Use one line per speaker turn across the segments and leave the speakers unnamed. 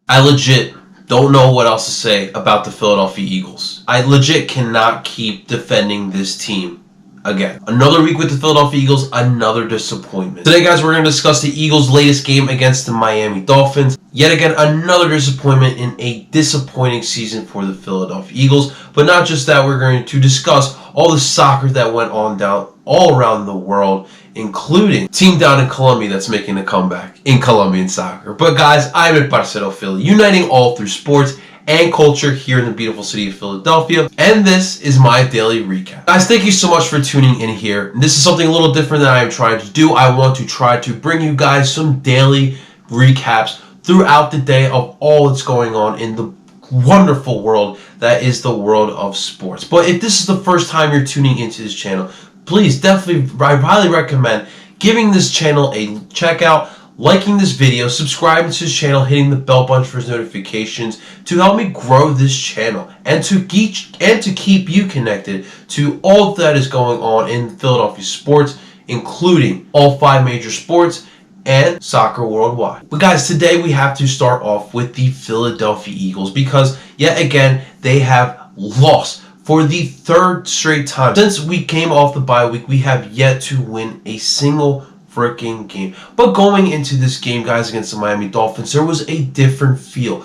I legit don't know what else to say about the Philadelphia Eagles. I legit cannot keep defending this team again. Another week with the Philadelphia Eagles, another disappointment. Today, guys, we're going to discuss the Eagles' latest game against the Miami Dolphins. Yet again, another disappointment in a disappointing season for the Philadelphia Eagles. But not just that, we're going to discuss all the soccer that went on down all around the world, including team down in Colombia that's making a comeback in Colombian soccer. But guys, I'm at Parcero Philly, uniting all through sports and culture here in the beautiful city of Philadelphia, and this is my daily recap. Guys, thank you so much for tuning in here. This is something a little different that I am trying to do. I want to try to bring you guys some daily recaps throughout the day of all that's going on in the wonderful world that is the world of sports. But if this is the first time you're tuning into this channel, please definitely, I highly recommend giving this channel a check out, liking this video, subscribing to this channel, hitting the bell button for notifications to help me grow this channel and to keep you connected to all that is going on in Philadelphia sports, including all 5 major sports and soccer worldwide. But guys, today we have to start off with the Philadelphia Eagles because yet again they have lost for the 3rd straight time. Since we came off the bye week, we have yet to win a single freaking game. But going into this game, guys, against the Miami Dolphins, there was a different feel.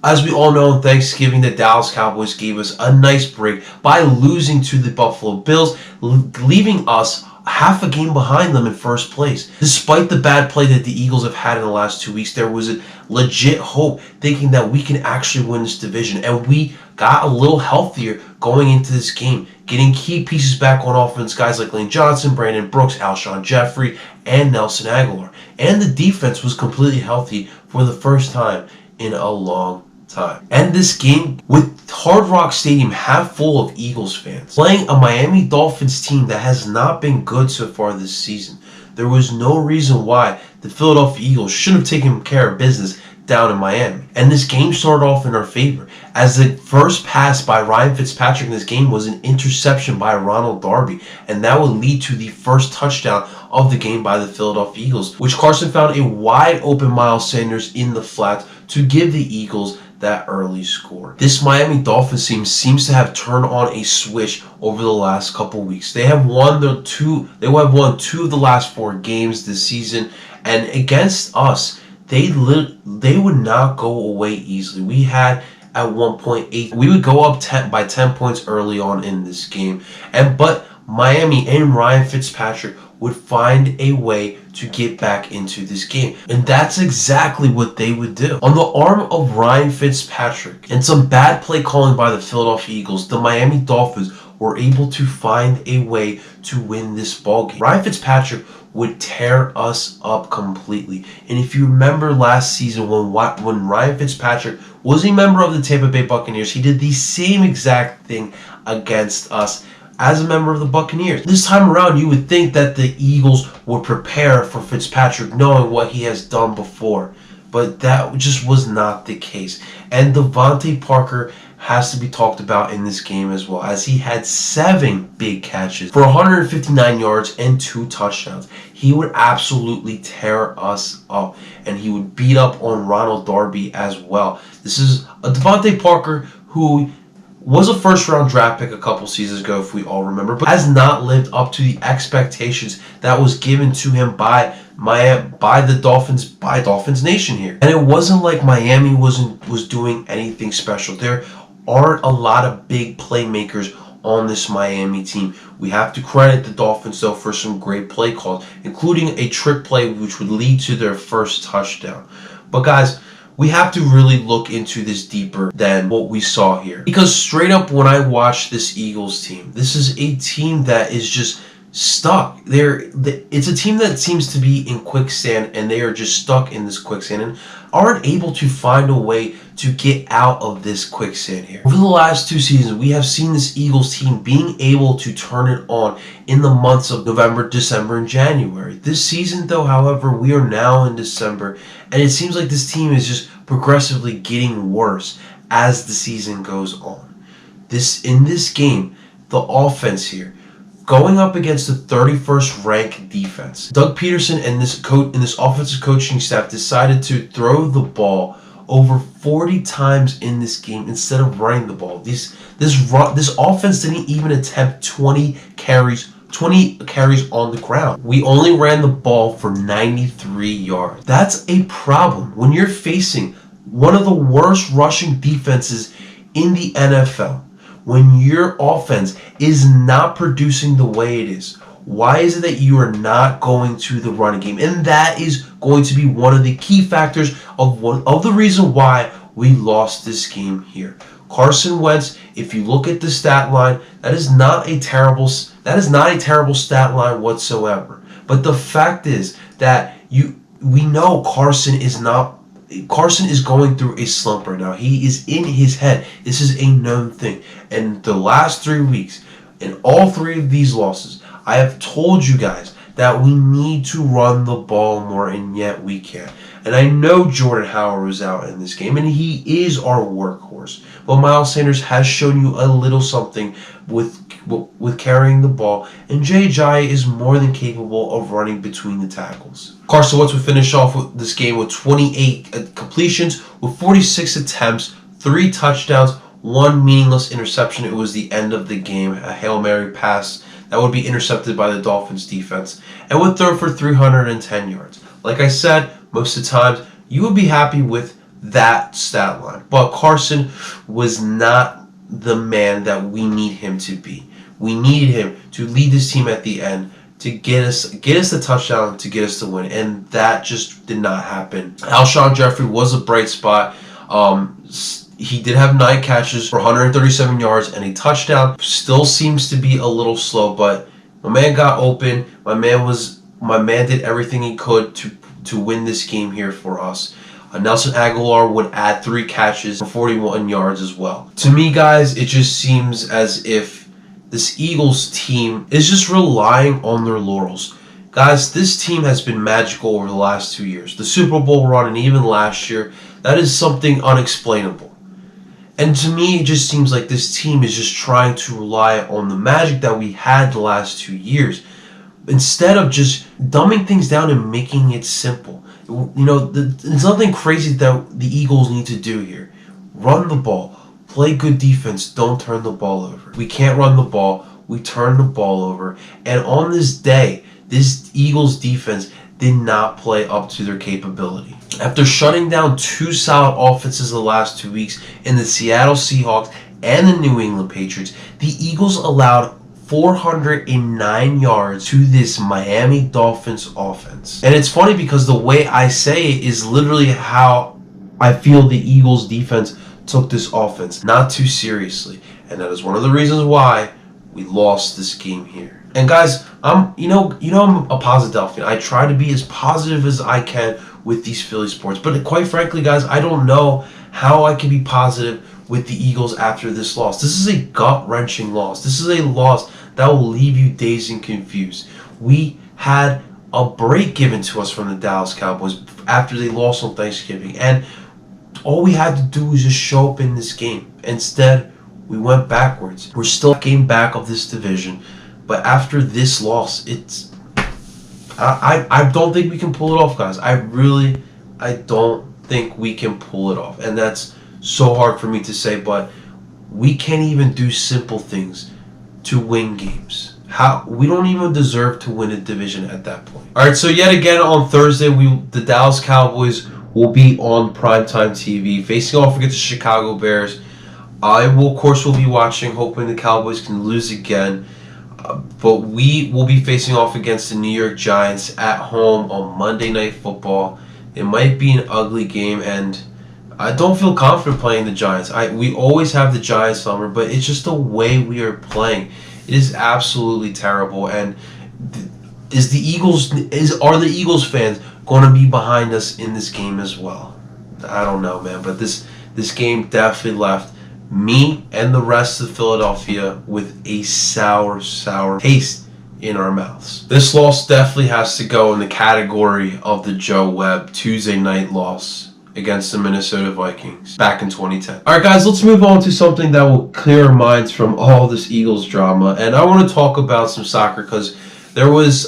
As we all know, on Thanksgiving, the Dallas Cowboys gave us a nice break by losing to the Buffalo Bills, leaving us half a game behind them in first place. Despite the bad play that the Eagles have had in the last 2 weeks, there was a legit hope thinking that we can actually win this division, and we got a little healthier going into this game, getting key pieces back on offense, guys like Lane Johnson, Brandon Brooks, Alshon Jeffrey, and Nelson Aguilar. And the defense was completely healthy for the first time in a long time. And this game with Hard Rock Stadium half full of Eagles fans playing a Miami Dolphins team that has not been good so far this season. There was no reason why the Philadelphia Eagles should have taken care of business down in Miami. And this game started off in our favor, as the first pass by Ryan Fitzpatrick in this game was an interception by Ronald Darby, and that would lead to the first touchdown of the game by the Philadelphia Eagles, which Carson found a wide open Miles Sanders in the flat to give the Eagles that early score. This Miami Dolphins team seems to have turned on a switch over the last couple weeks. They have won two of the last 4 games this season, and against us, they would not go away easily. We had at one point we would go up by 10 points early on in this game, but Miami and Ryan Fitzpatrick would find a way to get back into this game. And that's exactly what they would do. On the arm of Ryan Fitzpatrick and some bad play calling by the Philadelphia Eagles, the Miami Dolphins were able to find a way to win this ballgame. Ryan Fitzpatrick would tear us up completely. And if you remember last season when Ryan Fitzpatrick was a member of the Tampa Bay Buccaneers, he did the same exact thing against us as a member of the Buccaneers. This time around, you would think that the Eagles would prepare for Fitzpatrick knowing what he has done before, but that just was not the case. And Devontae Parker has to be talked about in this game as well, as he had 7 big catches for 159 yards and 2 touchdowns. He would absolutely tear us up, and he would beat up on Ronald Darby as well. This is a Devontae Parker who was a first-round draft pick a couple seasons ago, if we all remember, but has not lived up to the expectations that was given to him by the Dolphins, by Dolphins Nation here. And it wasn't like Miami was doing anything special. There aren't a lot of big playmakers on this Miami team. We have to credit the Dolphins, though, for some great play calls, including a trick play which would lead to their first touchdown. But guys, we have to really look into this deeper than what we saw here. Because straight up, when I watch this Eagles team, this is a team that is just stuck. It's a team that seems to be in quicksand, and they are just stuck in this quicksand and aren't able to find a way to get out of this quicksand here. Over the last 2 seasons, we have seen this Eagles team being able to turn it on in the months of November, December, and January. This season, though, however, we are now in December, and it seems like this team is just progressively getting worse as the season goes on. In this game, the offense here, going up against the 31st ranked defense, Doug Peterson and this offensive coaching staff decided to throw the ball over 40 times in this game instead of running the ball. This offense didn't even attempt 20 carries on the ground. We only ran the ball for 93 yards. That's a problem when you're facing one of the worst rushing defenses in the NFL. When your offense is not producing the way it is, why is it that you are not going to the running game? And that is going to be one of the key factors of the reason why we lost this game here. Carson Wentz, if you look at the stat line, that is not a terrible stat line whatsoever. But the fact is that we know Carson is going through a slump right now. He is in his head. This is a known thing. And the last 3 weeks, in all 3 of these losses, I have told you guys that we need to run the ball more, and yet we can't. And I know Jordan Howard was out in this game, and he is our workhorse. But Miles Sanders has shown you a little something with carrying the ball, and Jay Ajayi is more than capable of running between the tackles. Carson Wentz would finish off with this game with 28 completions, with 46 attempts, 3 touchdowns, 1 meaningless interception. It was the end of the game, a Hail Mary pass that would be intercepted by the Dolphins defense, and would throw for 310 yards. Like I said, most of the times, you would be happy with that stat line. But Carson was not the man that we need him to be. We needed him to lead this team at the end, to get us the touchdown, to get us the win, and that just did not happen. Alshon Jeffrey was a bright spot. He did have 9 catches for 137 yards and a touchdown. Still seems to be a little slow, but my man got open. My man did everything he could to win this game here for us. Nelson Aguilar would add 3 catches for 41 yards as well. To me, guys, it just seems as if this Eagles team is just relying on their laurels. Guys, this team has been magical over the last 2 years. The Super Bowl run and even last year, that is something unexplainable. And to me, it just seems like this team is just trying to rely on the magic that we had the last 2 years, instead of just dumbing things down and making it simple. There's nothing crazy that the Eagles need to do here. Run the ball. Play good defense. Don't turn the ball over. We can't run the ball. We turn the ball over. And on this day, this Eagles defense did not play up to their capability. After shutting down 2 solid offenses the last 2 weeks in the Seattle Seahawks and the New England Patriots, the Eagles allowed 409 yards to this Miami Dolphins offense. And it's funny because the way I say it is literally how I feel the Eagles defense took this offense not too seriously. And that is one of the reasons why we lost this game here. And guys, I'm a positive Delphin. I try to be as positive as I can with these Philly sports. But quite frankly, guys, I don't know how I can be positive with the Eagles after this loss. This is a gut-wrenching loss. This is a loss that will leave you dazed and confused. We had a break given to us from the Dallas Cowboys after they lost on Thanksgiving. And all we had to do was just show up in this game. Instead, we went backwards. We're still a game back of this division. But after this loss, I don't think we can pull it off, guys. I don't think we can pull it off. And that's so hard for me to say, but we can't even do simple things to win games. We don't even deserve to win a division at that point. All right, so yet again on Thursday, the Dallas Cowboys will be on primetime TV, facing off against the Chicago Bears. I will, of course, will be watching, hoping the Cowboys can lose again. But we will be facing off against the New York Giants at home on Monday Night Football. It might be an ugly game, and I don't feel confident playing the Giants. We always have the Giants number, but it's just the way we are playing. It is absolutely terrible. And are the Eagles fans going to be behind us in this game as well? I don't know, man. But this game definitely left me and the rest of Philadelphia with a sour taste in our mouths. This loss definitely has to go in the category of the Joe Webb Tuesday night loss against the Minnesota Vikings back in 2010. All right, guys, let's move on to something that will clear our minds from all this Eagles drama. And I want to talk about some soccer because there was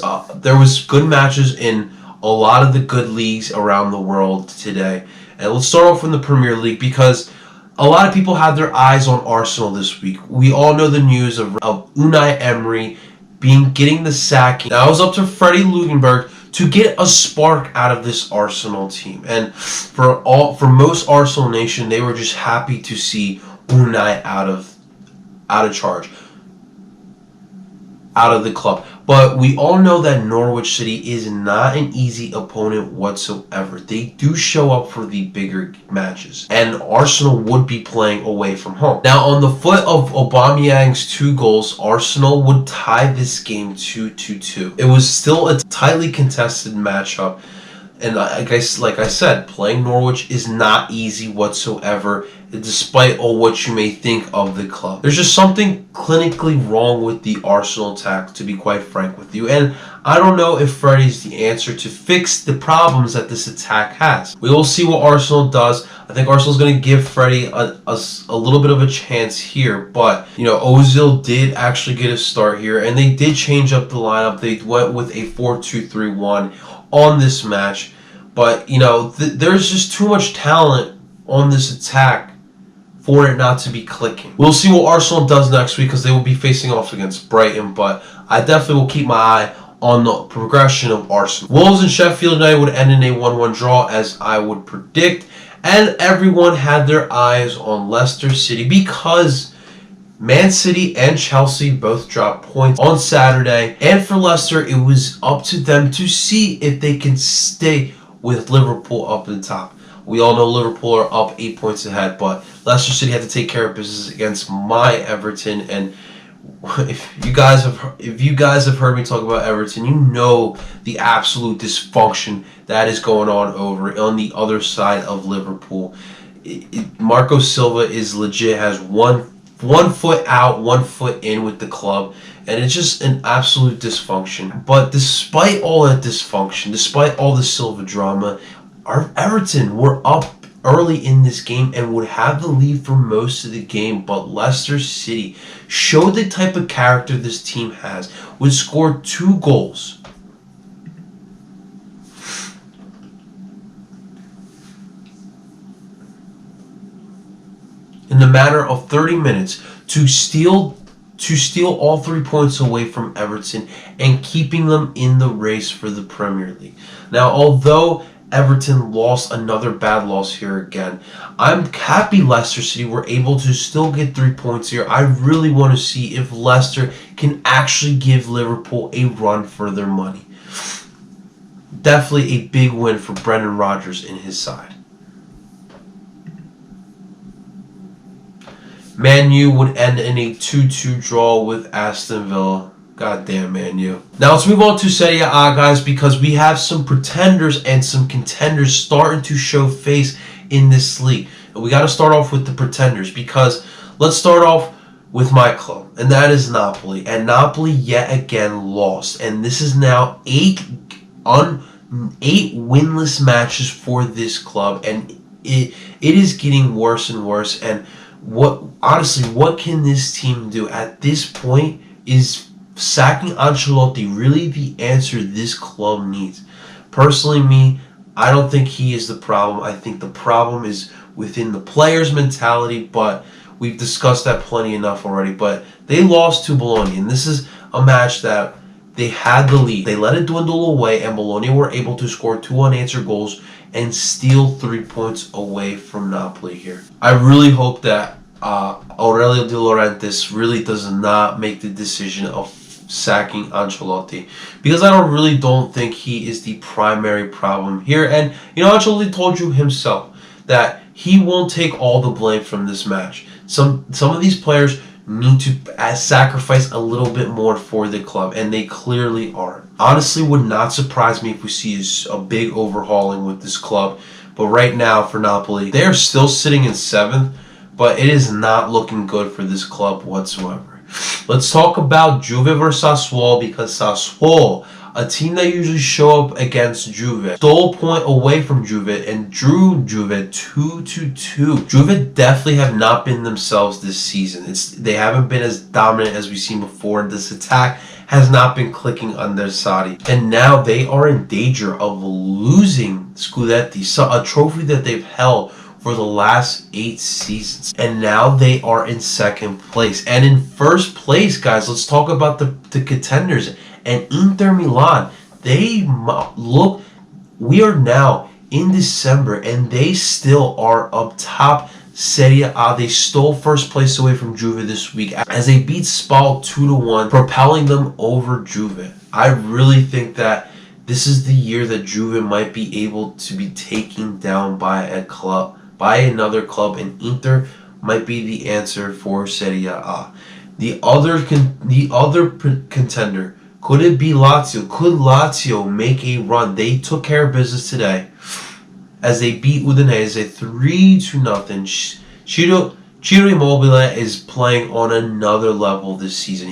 good matches in a lot of the good leagues around the world today. And let's start off in the Premier League because a lot of people have their eyes on Arsenal this week. We all know the news of Unai Emery getting the sack. Now it was up to Freddie Lugenberg to get a spark out of this Arsenal team. And for most Arsenal Nation, they were just happy to see Unai out of charge, out of the club. But we all know that Norwich City is not an easy opponent whatsoever. They do show up for the bigger matches, and Arsenal would be playing away from home. Now, on the foot of Aubameyang's 2 goals, Arsenal would tie this game 2-2. It was still a tightly contested matchup, and like I said, playing Norwich is not easy whatsoever, despite all what you may think of the club. There's just something clinically wrong with the Arsenal attack, to be quite frank with you. And I don't know if Freddie's the answer to fix the problems that this attack has. We will see what Arsenal does. I think Arsenal's going to give Freddie a little bit of a chance here. But, Ozil did actually get a start here, and they did change up the lineup. They went with a 4-2-3-1 on this match. But, there's just too much talent on this attack for it not to be clicking. We'll see what Arsenal does next week because they will be facing off against Brighton, but I definitely will keep my eye on the progression of Arsenal. Wolves and Sheffield United would end in a 1-1 draw, as I would predict, and everyone had their eyes on Leicester City because Man City and Chelsea both dropped points on Saturday, and for Leicester, it was up to them to see if they can stay with Liverpool up at the top. We all know Liverpool are up 8 points ahead, but Leicester City had to take care of business against my Everton. And if you guys have heard me talk about Everton, you know the absolute dysfunction that is going on the other side of Liverpool. Marco Silva is legit, has one foot out, 1 foot in with the club, and it's just an absolute dysfunction. But despite all that dysfunction, despite all the Silva drama, our Everton were up early in this game and would have the lead for most of the game, but Leicester City showed the type of character this team has, would score 2 goals. In the matter of 30 minutes to steal all 3 points away from Everton and keeping them in the race for the Premier League. Now, although Everton lost another bad loss here again, I'm happy Leicester City were able to still get 3 points here. I really want to see if Leicester can actually give Liverpool a run for their money. Definitely a big win for Brendan Rodgers and his side. Man U would end in a 2-2 draw with Aston Villa. Goddamn, Man U. Now let's move on to Serie A, guys, because we have some pretenders and some contenders starting to show face in this league. And we got to start off with the pretenders because let's start off with my club, and that is Napoli. And Napoli yet again lost, and this is now 8 winless matches for this club, and it is getting worse and worse. And what can this team do at this point? Is sacking Ancelotti really the answer this club needs? Personally, I don't think he is the problem. I think the problem is within the players' mentality, but we've discussed that plenty enough already. But they lost to Bologna, and this is a match that they had the lead. They let it dwindle away, and Bologna were able to score 2 unanswered goals and steal 3 points away from Napoli here. I really hope that Aurelio De Laurentiis really does not make the decision of sacking Ancelotti, because I don't think he is the primary problem here. And Ancelotti told you himself that he won't take all the blame from this match. Some of these players need to sacrifice a little bit more for the club, and they clearly aren't. Honestly, would not surprise me if we see a big overhauling with this club. But right now for Napoli, they are still sitting in 7th, but it is not looking good for this club whatsoever. Let's talk about Juve versus Sassuolo, because Sassuolo A team that usually show up against Juve stole a point away from Juve and drew Juve 2-2. Juve definitely have not been themselves this season. They haven't been as dominant as we've seen before. This attack has not been clicking under Sarri. And now they are in danger of losing Scudetti, a trophy that they've held for the last 8 seasons. And now they are in second place. And in first place, guys, let's talk about the contenders. And Inter Milan, we are now in December and they still are up top Serie A. They stole first place away from Juve this week as they beat Spal 2-1, propelling them over Juve. I really think that this is the year that Juve might be able to be taken down by another club, and Inter might be the answer for Serie A. The other contender, could it be Lazio? Could Lazio make a run? They took care of business today as they beat Udinese 3-0. Ciro Immobile is playing on another level this season.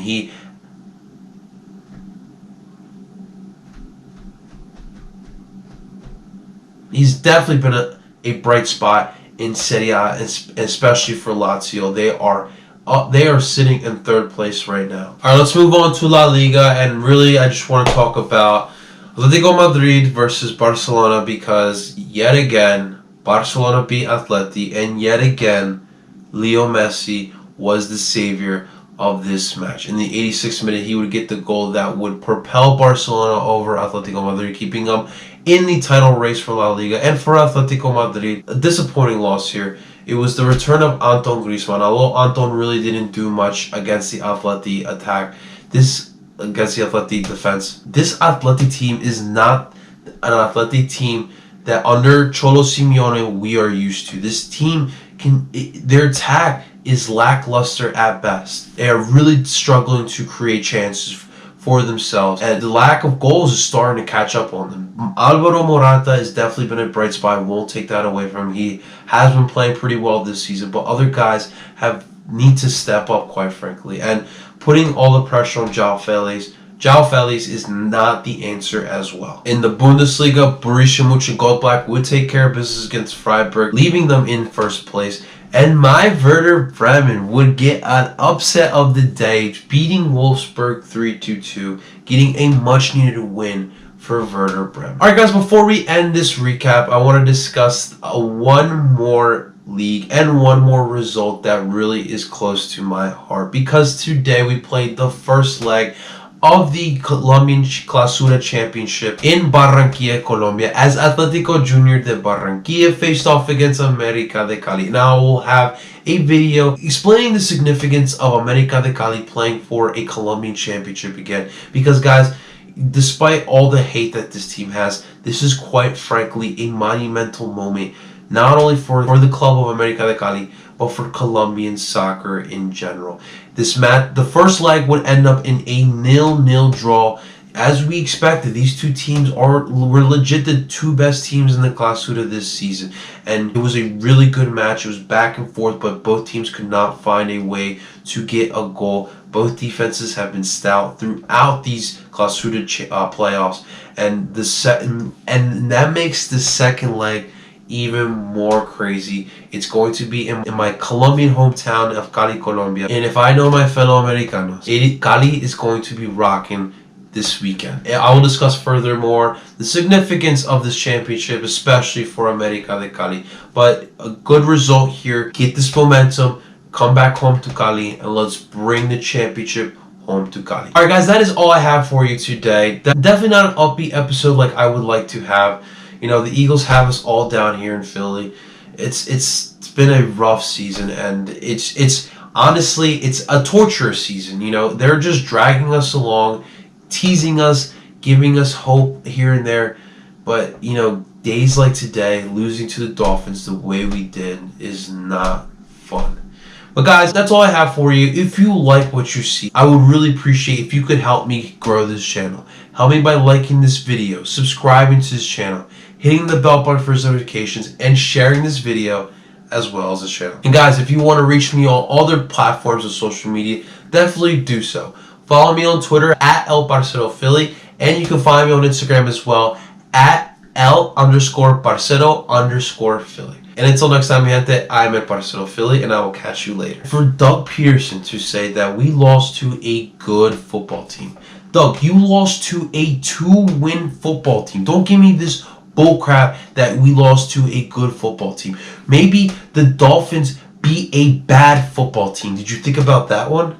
He's definitely been a bright spot in Serie A, especially for Lazio. They are sitting in third place right now. All right, let's move on to La Liga, and really I just want to talk about Atletico Madrid versus Barcelona, because yet again Barcelona beat Atleti, and yet again Leo Messi was the savior of this match. In the 86th minute, he would get the goal that would propel Barcelona over Atletico Madrid, keeping them in the title race for La Liga. And for Atletico Madrid, a disappointing loss here. It was the return of Anton Griezmann. Although Anton really didn't do much against the Atleti attack, against the Atleti defense, this Atleti team is not an Atleti team that under Cholo Simeone we are used to. This team their attack is lackluster at best. They are really struggling to create chances for themselves, and the lack of goals is starting to catch up on them. Alvaro Morata has definitely been a bright spot. I won't take that away from him. He has been playing pretty well this season, but other guys need to step up, quite frankly, and putting all the pressure on João Félix. João Félix is not the answer as well. In the Bundesliga, Borussia Mönchengladbach would take care of business against Freiburg, leaving them in first place. And my Werder Bremen would get an upset of the day, beating Wolfsburg 3-2, getting a much-needed win for Werder Bremen. Alright guys, before we end this recap, I want to discuss one more league and one more result that really is close to my heart, because today we played the first leg of the Colombian Classura Championship in Barranquilla, Colombia, as Atlético Junior de Barranquilla faced off against América de Cali. Now we'll have a video explaining the significance of América de Cali playing for a Colombian championship again, because guys, despite all the hate that this team has, this is quite frankly a monumental moment, not only for the club of América de Cali, but for Colombian soccer in general. This match, the first leg, would end up in a 0-0 draw. As we expected, these two teams were legit the two best teams in the Clausura this season. And it was a really good match. It was back and forth, but both teams could not find a way to get a goal. Both defenses have been stout throughout these Clausura playoffs. And that makes the second leg even more crazy. It's going to be in my Colombian hometown of Cali, Colombia. And if I know my fellow Americanos, Cali is going to be rocking this weekend. I will discuss furthermore the significance of this championship, especially for América de Cali. But a good result here. Get this momentum, come back home to Cali, and let's bring the championship home to Cali. Alright guys, that is all I have for you today. Definitely not an upbeat episode like I would like to have. You know, the Eagles have us all down here in Philly. It's been a rough season, and it's honestly, it's a torturous season. You know, they're just dragging us along, teasing us, giving us hope here and there. But, you know, days like today, losing to the Dolphins the way we did is not fun. But guys, that's all I have for you. If you like what you see, I would really appreciate if you could help me grow this channel. Help me by liking this video, subscribing to this channel, hitting the bell button for notifications, and sharing this video as well as the channel. And guys, if you want to reach me on other platforms of social media, definitely do so. Follow me on Twitter at El Parcero Philly And you can find me on Instagram as well at L_Parcero_Philly. And until next time, mi gente, I'm at Parcero Philly, and I will catch you later. For Doug Pearson to say that we lost to a good football team. Doug, you lost to a 2-win football team. Don't give me this bullcrap that we lost to a good football team. Maybe the Dolphins beat a bad football team. Did you think about that one?